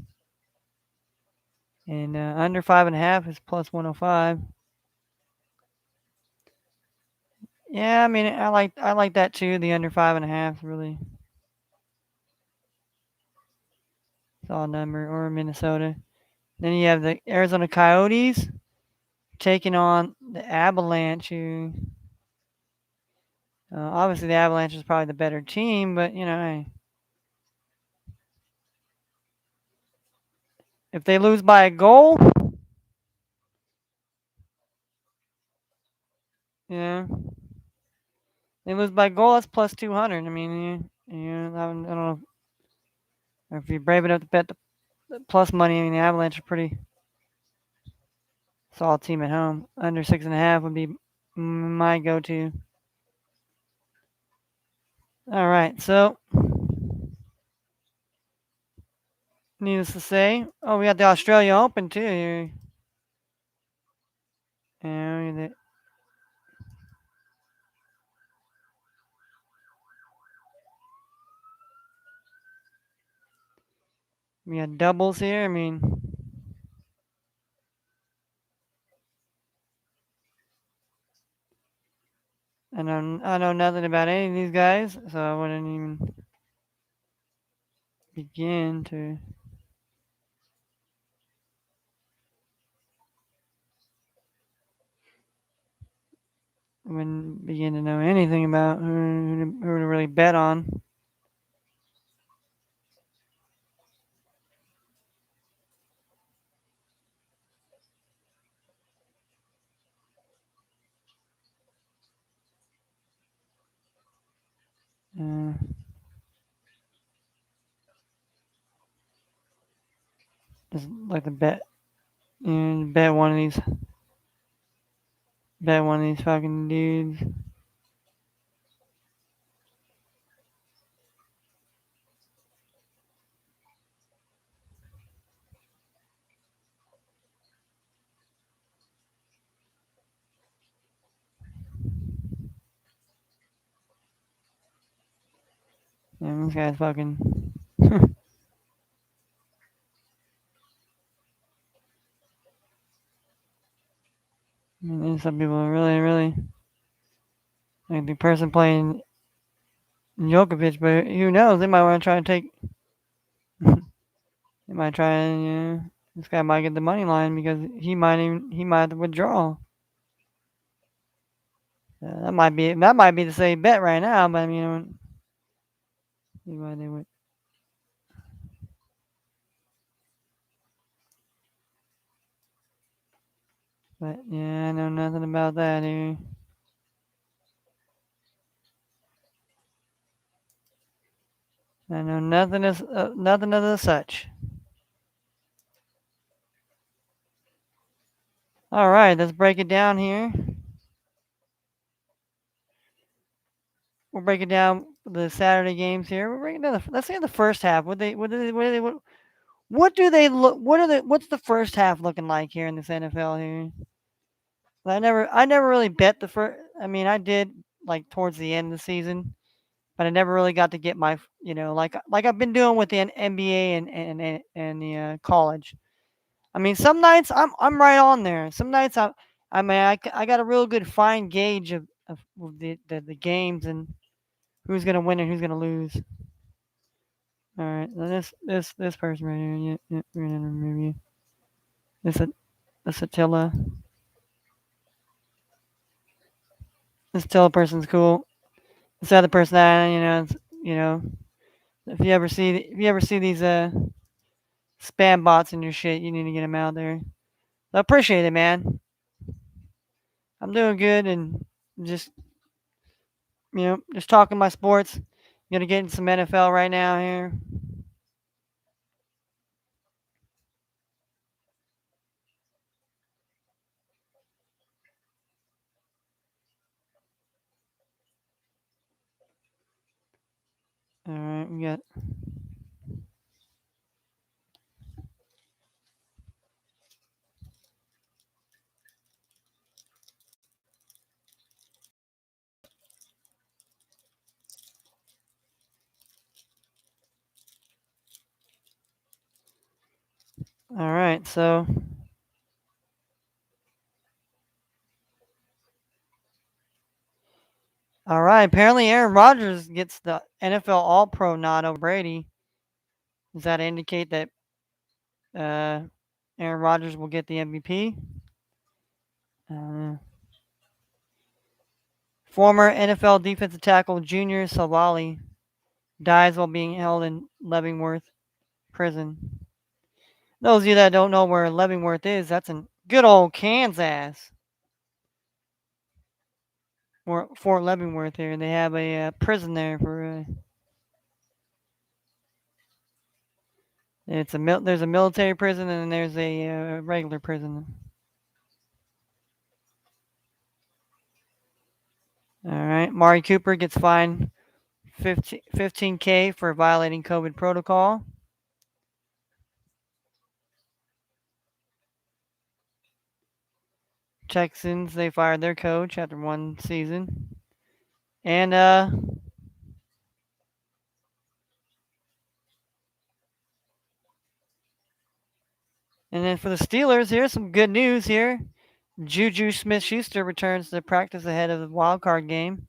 And under 5.5 is plus 105. Yeah, I mean, I like that too. The under 5.5 is really solid number. Or Minnesota. Then you have the Arizona Coyotes taking on the Avalanche. Who, obviously, the Avalanche is probably the better team, but hey, if they lose by a goal, yeah, they lose by a goal. That's plus 200. I mean, I don't know if you're brave enough to bet the plus money. I mean, the Avalanche are pretty solid team at home. Under 6.5 would be my go-to. All right, so needless to say, we got the Australia Open too here. And we got doubles here. I mean, I know nothing about any of these guys, so I wouldn't even begin to. I wouldn't begin to know anything about who to really bet on. Uh, just like to bet one of these fucking dudes. Yeah, this guy's fucking. I mean, some people are really, really like the person playing Djokovic, but who knows? They might want to try and take. They might try and this guy might get the money line because he might have to withdraw. That might be the safe bet right now, but I mean, see why they would. But yeah, I know nothing about that here. I know nothing of the such. All right, let's break it down here. We'll break it down the Saturday games here. We're breaking down let's say the first half. What do they look? What's the first half looking like here in this NFL here? I never really bet the first. I mean, I did like towards the end of the season, but I never really got to get my like I've been doing with the NBA and the college. I mean, some nights I'm right on there. Some nights I mean I got a real good fine gauge of the games and who's gonna win and who's gonna lose. All right, so this person right here, yeah, we're gonna remove you. This this Attila, this Attila person's cool. This other person, you know, if you ever see these spam bots in your shit, you need to get them out there. I appreciate it, man. I'm doing good and just just talking my sports. Gonna get in some NFL right now here. All right, we got. All right, so all right. Apparently, Aaron Rodgers gets the NFL All Pro nod over Brady. Does that indicate that uh, Aaron Rodgers will get the MVP? Uh, Former NFL defensive tackle Junior Savali dies while being held in Leavenworth prison. Those of you that don't know where Leavenworth is, that's in good old Kansas. Or Fort Leavenworth here. They have a prison there for. There's a military prison and then there's a regular prison. All right, Mari Cooper gets fined 15K for violating COVID protocol. Texans, they fired their coach after one season. And then for the Steelers, here's some good news here. Juju Smith-Schuster returns to practice ahead of the wild card game,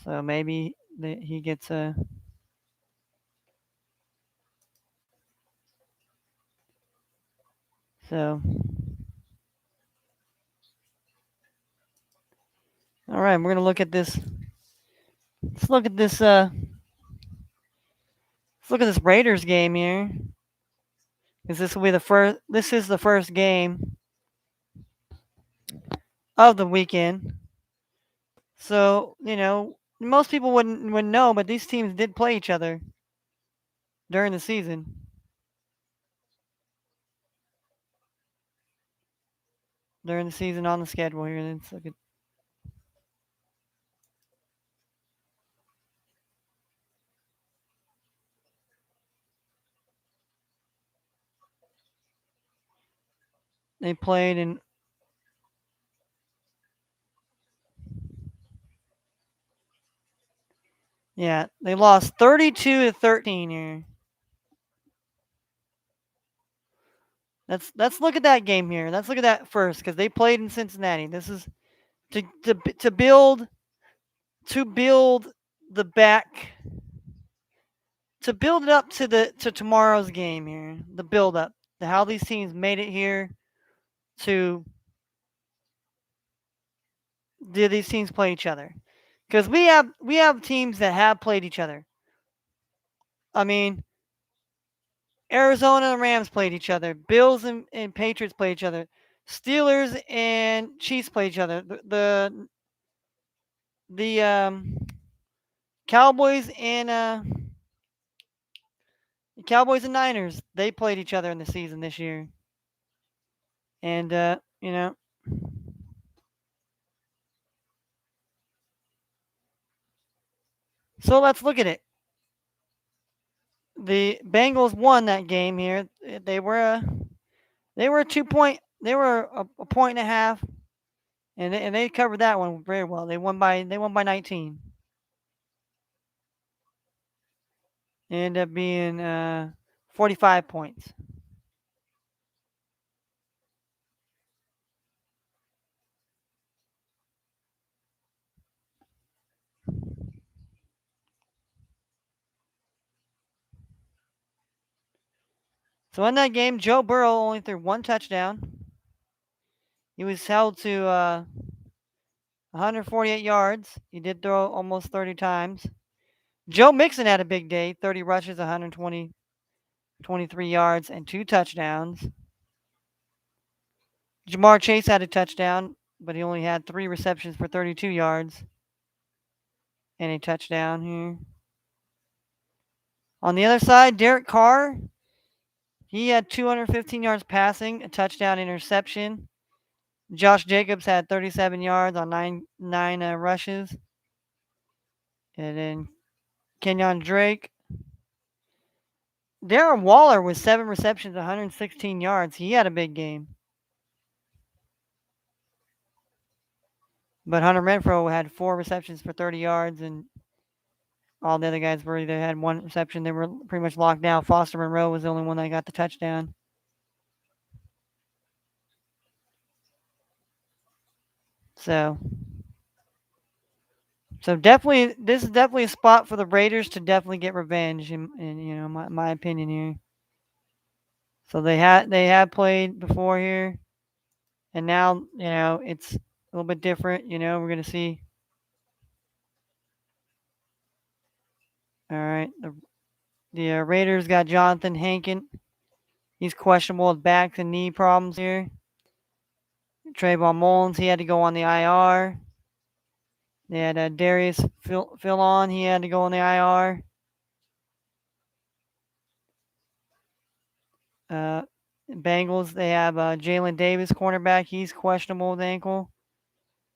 so maybe he gets a. So, all right, we're gonna look at this. Let's look at this. Let's look at this Raiders game here, because this will be the first. This is the first game of the weekend. So most people wouldn't know, but these teams did play each other during the season. During the season on the schedule here, let's look at. They played in. Yeah, they lost 32-13 here. Let's look at that game here. Let's look at that first because they played in Cincinnati. This is to build the back to build it up to tomorrow's game here. The build up, how these teams made it here. To do these teams play each other? Because we have teams that have played each other. I mean, Arizona and Rams played each other. Bills and Patriots played each other. Steelers and Chiefs played each other. The Cowboys and Niners, they played each other in the season this year. And so let's look at it. The Bengals won that game here. They were a 2 point. They were a point and a half, and they covered that one very well. They won by 19. It ended up being 45 points. So in that game, Joe Burrow only threw one touchdown. He was held to 148 yards. He did throw almost 30 times. Joe Mixon had a big day, 30 rushes, 23 yards, and 2 touchdowns. Jamar Chase had a touchdown, but he only had 3 receptions for 32 yards and a touchdown here. On the other side, Derek Carr, he had 215 yards passing, a touchdown, interception. Josh Jacobs had 37 yards on nine rushes. And then Kenyon Drake. Darren Waller with 7 receptions, 116 yards. He had a big game. But Hunter Renfrow had 4 receptions for 30 yards, and all the other guys were either had 1 reception. They were pretty much locked down. Foster Monroe was the only one that got the touchdown. So definitely, this is definitely a spot for the Raiders to definitely get revenge, in my opinion here. So they have played before here, and now it's a little bit different. We're gonna see. All right, the Raiders got Jonathan Hankins. He's questionable with back and knee problems here. Trayvon Mullins, he had to go on the IR. They had Darius Philon, he had to go on the IR. Bengals, they have Jalen Davis, cornerback. He's questionable with ankle.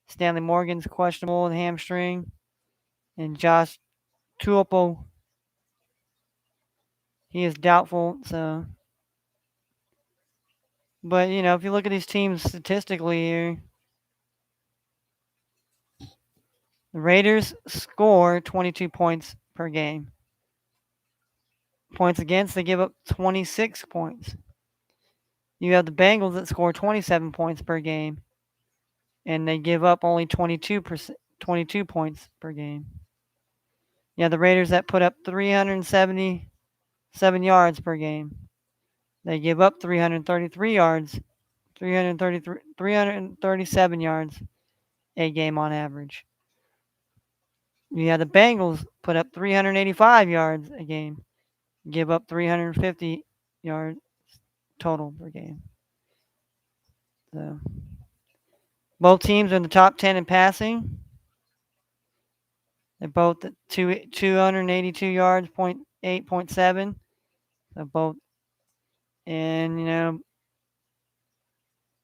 Stanley Morgan's questionable with hamstring. And Josh Tuopo, he is doubtful. So, but if you look at these teams statistically here, the Raiders score 22 points per game. Points against, they give up 26 points. You have the Bengals that score 27 points per game, and they give up only 22 points per game. Yeah, the Raiders that put up 377 yards per game. They give up 333 yards, 337 yards a game on average. Yeah, the Bengals put up 385 yards a game, give up 350 yards total per game. So both teams are in the top 10 in passing. They're both at 282 yards, 8.7. So both, and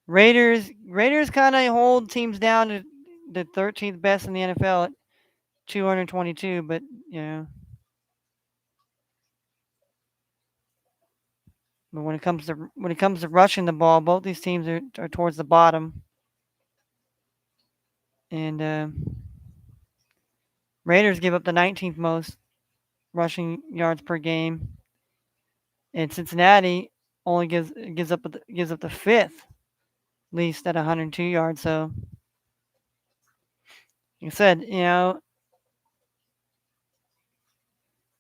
Raiders kind of hold teams down to the 13th best in the NFL at 222, but but when it comes to rushing the ball, both these teams are towards the bottom. And Raiders give up the 19th most rushing yards per game, and Cincinnati only gives up the fifth least at 102 yards. So, like I said,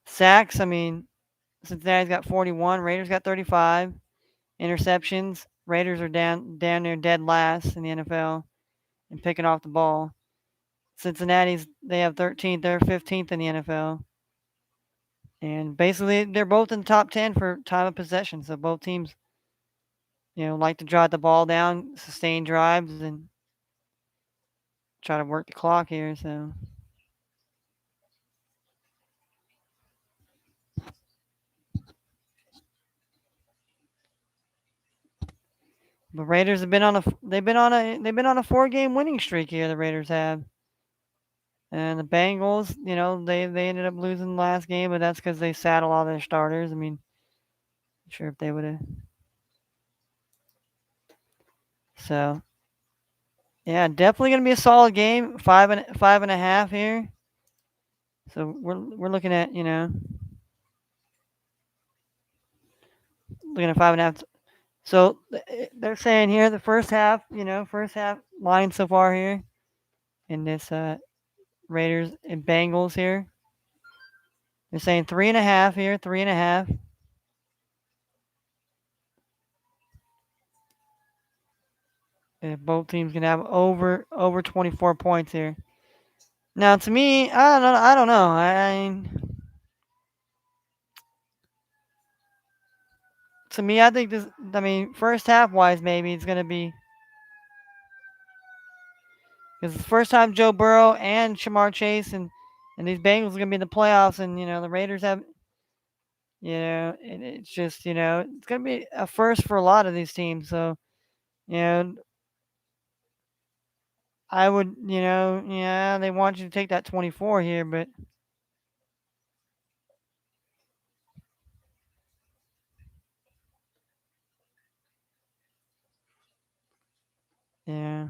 sacks. I mean, Cincinnati's got 41, Raiders got 35. Interceptions. Raiders are down near dead last in the NFL and picking off the ball. Cincinnati's they have 13th, they're 15th in the NFL. And basically they're both in the top 10 for time of possession. So both teams, like to jot the ball down, sustain drives and try to work the clock here, so the Raiders have been on a they've been on a 4-game winning streak here, the Raiders have. And the Bengals, they ended up losing the last game, but that's because they sat a lot of their starters. I mean, not sure if they would have. So yeah, definitely gonna be a solid game. Five and a half here. So we're looking at looking at 5.5. So they're saying here the first half line so far here in this Raiders and Bengals here. They're saying 3.5 here, 3.5. Both teams can have over 24 points here. Now, to me, I don't know. To me, I think this. I mean, first half wise, maybe it's gonna be because it's the first time Joe Burrow and Shamar Chase and these Bengals are gonna be in the playoffs, and the Raiders have. And it's just it's gonna be a first for a lot of these teams. So you know, I would yeah, they want you to take that 24 here, but yeah.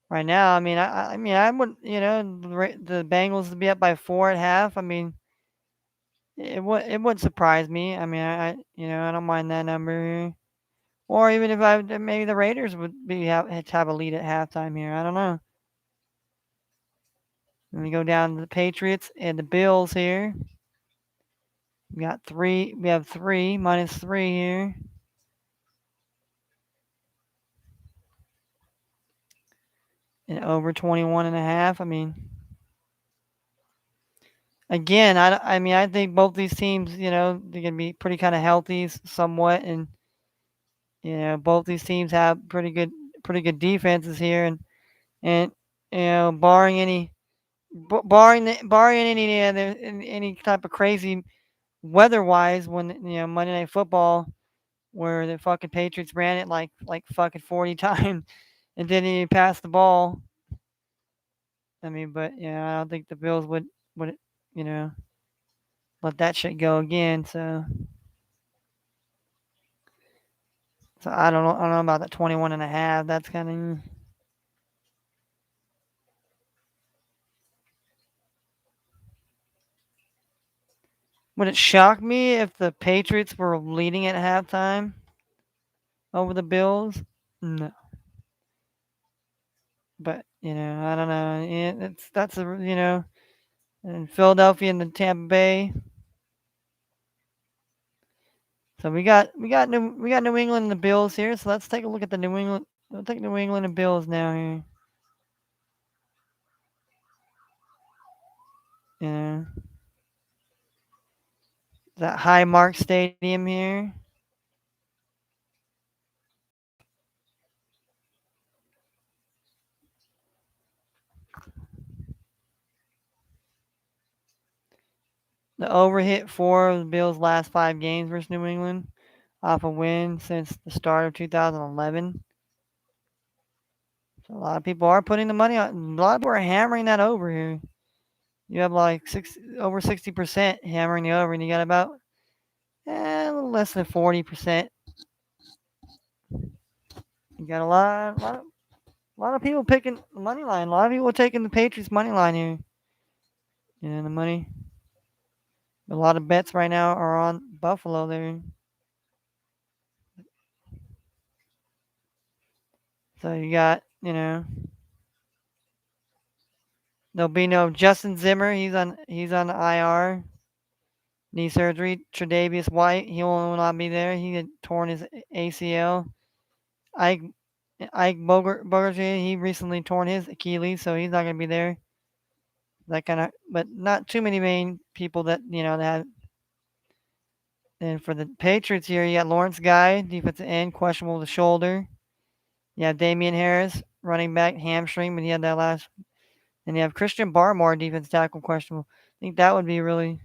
Right now, I mean, I would, the Bengals to be up by 4 at half. I mean, it would surprise me. I mean, I don't mind that number here. Or even if maybe the Raiders would have a lead at halftime here. I don't know. Let me go down to the Patriots and the Bills here. We got three. We have three -3 here. And over 21.5. I mean, again, I mean, I think both these teams, they're gonna be pretty kind of healthy somewhat, and both these teams have pretty good defenses here, and barring any type of crazy weather-wise, when Monday Night Football, where the fucking Patriots ran it like fucking 40 times and didn't even pass the ball. I mean, but I don't think the Bills would you know let that shit go again. So I don't know about that 21.5. That's kind of. Would it shock me if the Patriots were leading at halftime over the Bills? No, but I don't know. Yeah, that's in Philadelphia and the Tampa Bay. So we got New England and the Bills here. So let's take a look at the New England. We'll take New England and Bills now here. Yeah, that Highmark Stadium here. The over hit 4 of the Bills' last 5 games versus New England, off a win since the start of 2011. So a lot of people are putting the money on. A lot of people are hammering that over here. You have like over 60% hammering the over, and you got about a little less than 40%. You got a lot of people picking the money line. A lot of people taking the Patriots money line here. The money. A lot of bets right now are on Buffalo there. So you got, there'll be no Justin Zimmer. He's on the IR. Knee surgery. Tre'Davious White, he will not be there. He had torn his ACL. Ike Ike Bogart, he recently torn his Achilles, so he's not going to be there. That kind of, but not too many main people that that have. And for the Patriots here, you got Lawrence Guy, defensive end, questionable with the shoulder. You have Damian Harris, running back, hamstring, but he had that last. And you have Christian Barmore, defense tackle, questionable. I think that would be really.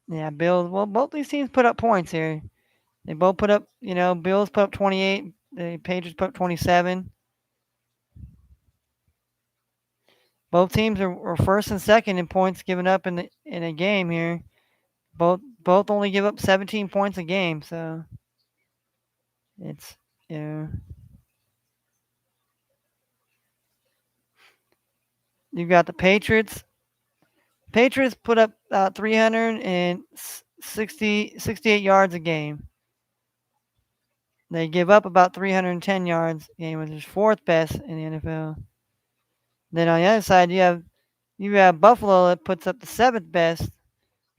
Yeah, Bills. Well, both these teams put up points here. They both put up, Bills put up 28. The Patriots put up 27. Both teams are first and second in points given up in a game here. Both only give up 17 points a game, so it's you know you got the Patriots. Patriots put up 368 yards a game. They give up about 310 yards a game, which is fourth best in the NFL. Then on the other side, you have Buffalo that puts up the seventh best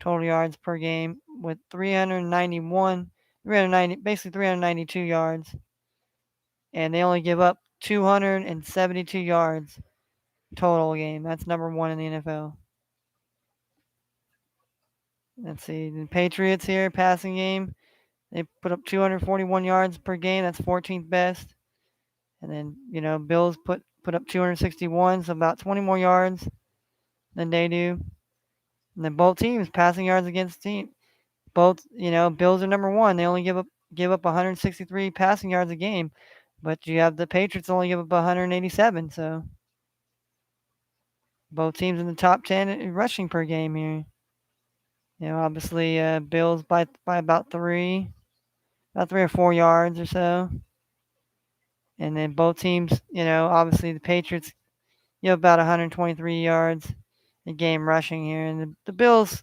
total yards per game with basically 392 yards, and they only give up 272 yards total game. That's number one in the NFL. Let's see, the Patriots here, passing game, they put up 241 yards per game. That's 14th best. And then Bills put up 261, so about 20 more yards than they do. And then both teams passing yards against team. Both Bills are number one. They only give up 163 passing yards a game, but you have the Patriots only give up 187. So both teams in the top 10 in rushing per game here. Obviously Bills by about 3 or 4 yards or so, and then both teams. Obviously the Patriots about 123 yards a game rushing here, and the Bills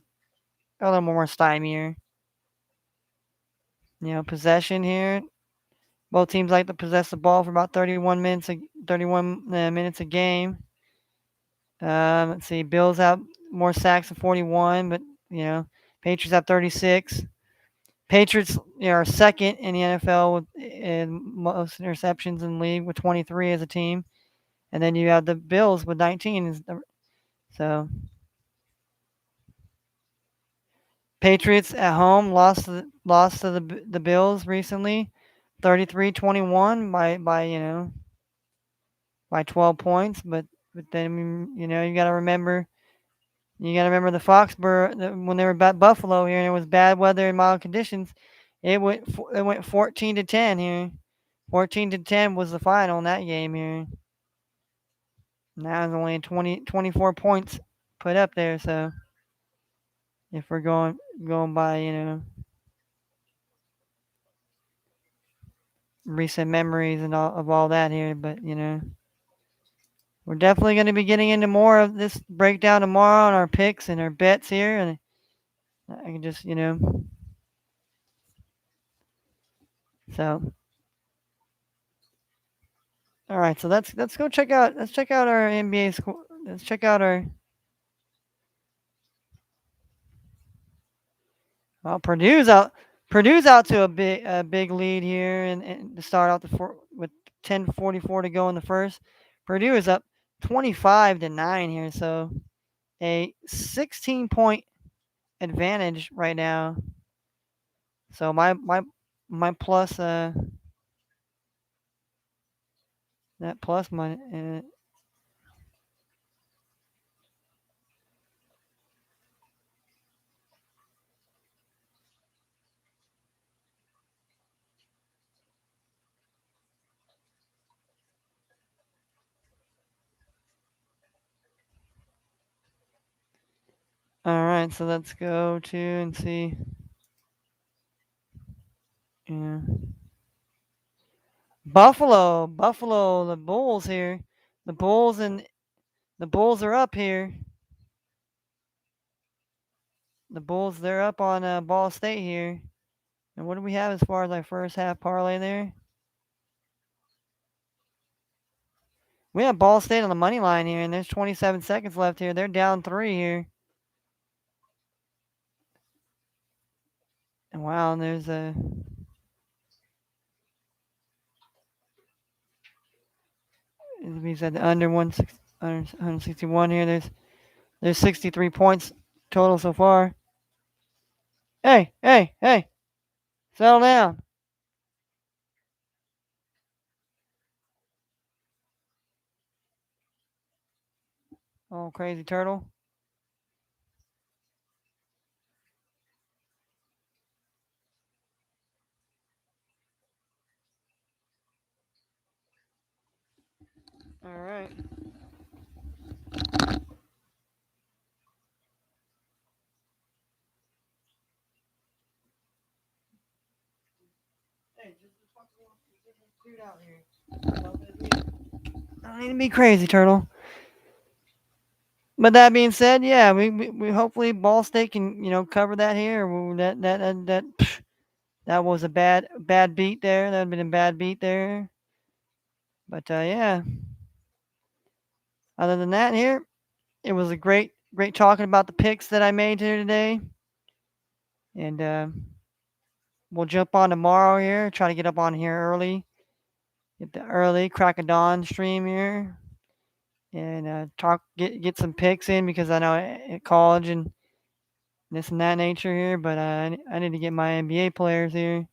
are a little more stymier. Possession here. Both teams like to possess the ball for about 31 minutes a game. Let's see. Bills have more sacks at 41, but Patriots have 36. Patriots are second in the NFL with most interceptions in the league with 23 as a team, and then you have the Bills with 19. So Patriots at home lost to the Bills recently, 33-21 by 12 points. But then you got to remember the Foxborough when they were at Buffalo here and it was bad weather and mild conditions. It went 14-10 here. 14-10 was the final in that game here. Now it's only 24 points put up there. So if we're going by recent memories and all that here, but we're definitely going to be getting into more of this breakdown tomorrow on our picks and our bets here, and I can just so. All right, so let's go check out our NBA score. Let's check out our. Well, Purdue's out to a big lead here, and to start out with 10:44 to go in the first. Purdue is up 25-9 here, so a 16-point advantage right now. So my plus that plus money. All right, so let's go to and see. Yeah. Buffalo, the Bulls here. The Bulls and the Bulls are up here. The Bulls, they're up on Ball State here. And what do we have as far as our first half parlay there? We have Ball State on the money line here, and there's 27 seconds left here. They're down 3 here. And wow, and there's a. We said under 161 here. There's 63 points total so far. Hey, settle down. Oh, crazy turtle. All right. Hey, just dude out here. I don't need to be crazy, turtle. But that being said, yeah, we hopefully Ball State can cover that here. That was a bad beat there. That'd been a bad beat there. But yeah, other than that, here it was a great talking about the picks that I made here today, and we'll jump on tomorrow here. Try to get up on here early, get the early crack of dawn stream here, and get some picks in because I know at college and this and that nature here. But I need to get my NBA players here.